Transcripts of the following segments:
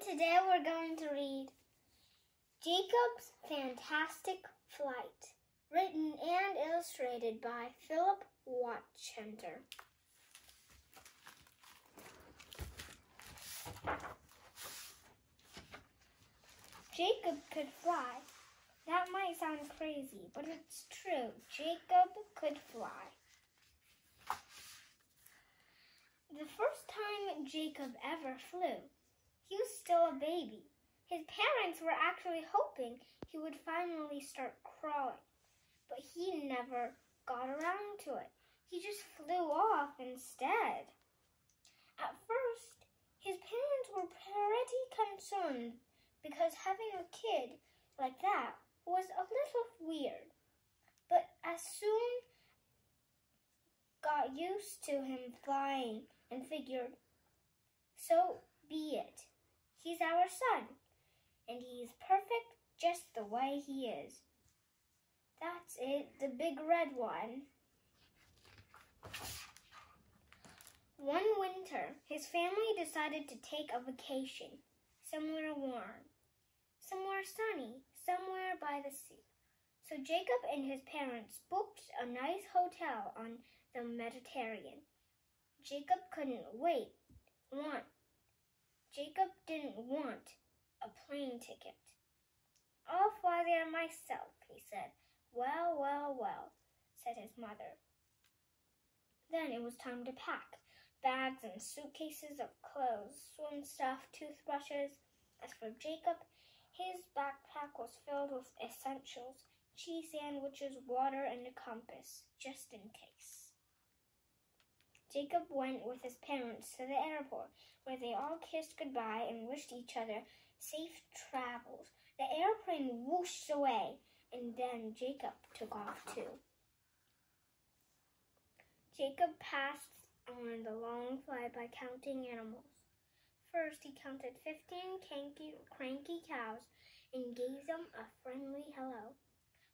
Today we're going to read Jacob's Fantastic Flight, written and illustrated by Philip Watchenter. Jacob could fly. That might sound crazy, but it's true. Jacob could fly. The first time Jacob ever flew, he was still a baby. His parents were actually hoping he would finally start crawling, but he never got around to it. He just flew off instead. At first, his parents were pretty concerned because having a kid like that was a little weird. But as soon got used to him flying and figured, so be it. He's our son, and he's perfect just the way he is. That's it, the big red one. One winter, his family decided to take a vacation, somewhere warm, somewhere sunny, somewhere by the sea. So Jacob and his parents booked a nice hotel on the Mediterranean. Jacob didn't want a plane ticket. I'll fly there myself, he said. Well, well, well, said his mother. Then it was time to pack. Bags and suitcases of clothes, swim stuff, toothbrushes. As for Jacob, his backpack was filled with essentials, cheese sandwiches, water, and a compass, just in case. Jacob went with his parents to the airport, where they all kissed goodbye and wished each other safe travels. The airplane whooshed away, and then Jacob took off too. Jacob passed on the long flight by counting animals. First, he counted 15 cranky cows and gave them a friendly hello.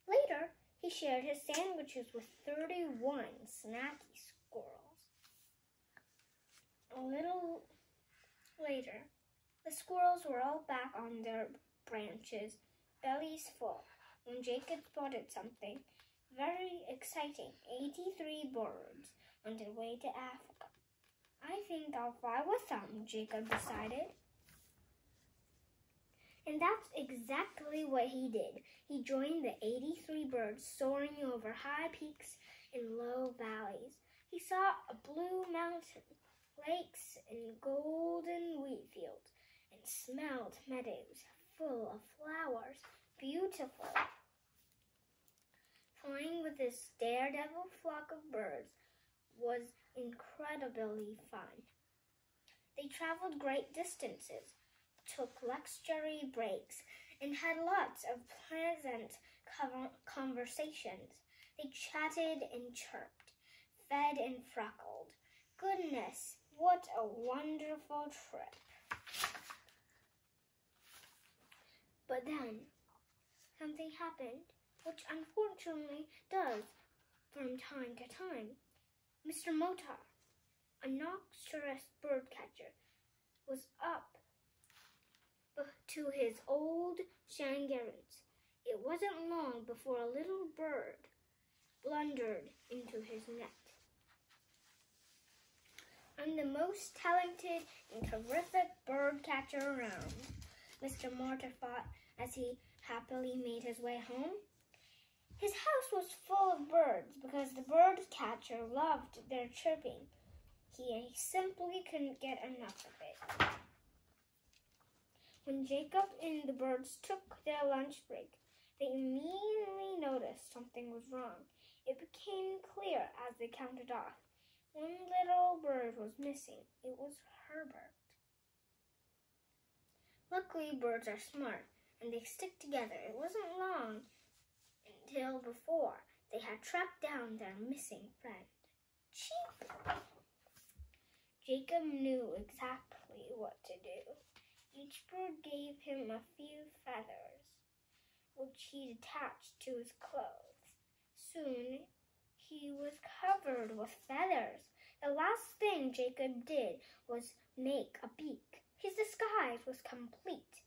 Later, he shared his sandwiches with 31 snacky squirrels. A little later, the squirrels were all back on their branches, bellies full, when Jacob spotted something very exciting. 83 birds on their way to Africa. I think I'll fly with them, Jacob decided. And that's exactly what he did. He joined the 83 birds soaring over high peaks and low valleys. He saw a blue mountain, lakes and golden wheat fields, and smelled meadows full of flowers, beautiful. Flying with this daredevil flock of birds was incredibly fun. They traveled great distances, took luxury breaks, and had lots of pleasant conversations. They chatted and chirped, fed and freckled. Goodness, what a wonderful trip. But then, something happened, which unfortunately does from time to time. Mr. Motar, a nefarious birdcatcher, was up to his old shenanigans. It wasn't long before a little bird blundered into his net. I'm the most talented and terrific birdcatcher around, Mr. Motar thought as he happily made his way home. His house was full of birds because the birdcatcher loved their chirping. He simply couldn't get enough of it. When Jacob and the birds took their lunch break, they immediately noticed something was wrong. It became clear as they counted off. One little bird was missing. It was Herbert. Luckily, birds are smart, and they stick together. It wasn't long until before they had tracked down their missing friend. Cheep! Jacob knew exactly what to do. Each bird gave him a few feathers, which he attached to his clothes. Soon, he was covered with feathers. The last thing Jacob did was make a beak. His disguise was complete.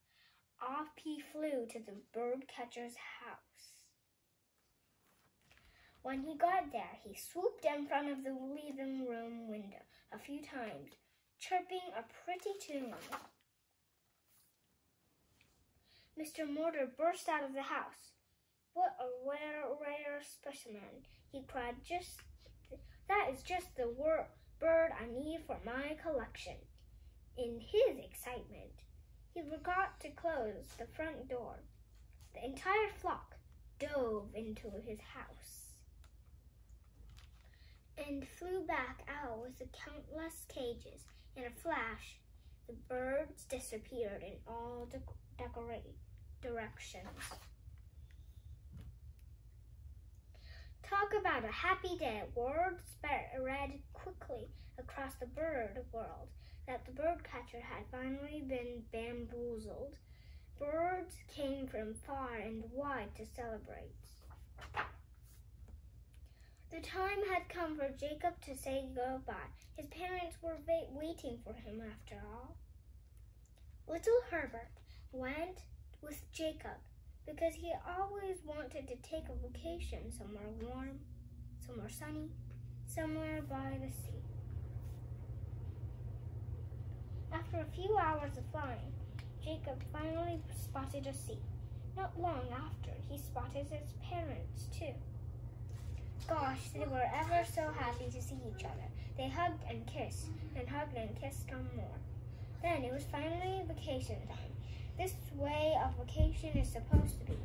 Off he flew to the birdcatcher's house. When he got there, he swooped in front of the living room window a few times, chirping a pretty tune. Mr. Mortar burst out of the house. "What a rare specimen," he cried. "That is just the bird I need for my collection." In his excitement, he forgot to close the front door. The entire flock dove into his house and flew back out with the countless cages. In a flash, the birds disappeared in all directions. Talk about a happy day. Word spread quickly across the bird world that the birdcatcher had finally been bamboozled. Birds came from far and wide to celebrate. The time had come for Jacob to say goodbye. His parents were waiting for him after all. Little Herbert went with Jacob because he always wanted to take a vacation somewhere warm, somewhere sunny, somewhere by the sea. After a few hours of flying, Jacob finally spotted a sea. Not long after, he spotted his parents too. Gosh, they were ever so happy to see each other. They hugged and kissed some more. Then it was finally vacation time. This way a vacation is supposed to be.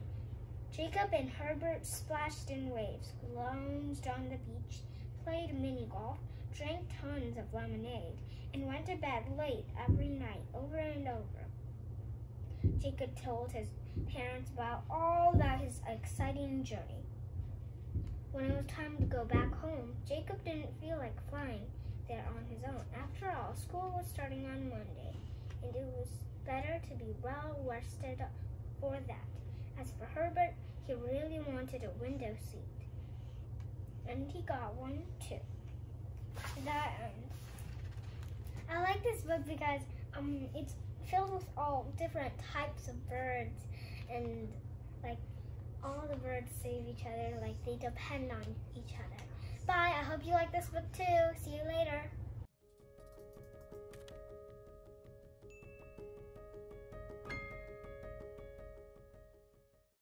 Jacob and Herbert splashed in waves, lounged on the beach, played mini golf, drank tons of lemonade, and went to bed late every night, over and over. Jacob told his parents about all that his exciting journey. When it was time to go back home, Jacob didn't feel like flying there on his own. After all, school was starting on Monday, and it was better to be well rested for that. As for Herbert, he really wanted a window seat, and he got one too. That I like this book because it's filled with all different types of birds, and like all the birds save each other, like they depend on each other. Bye, I hope you like this book too. See you later.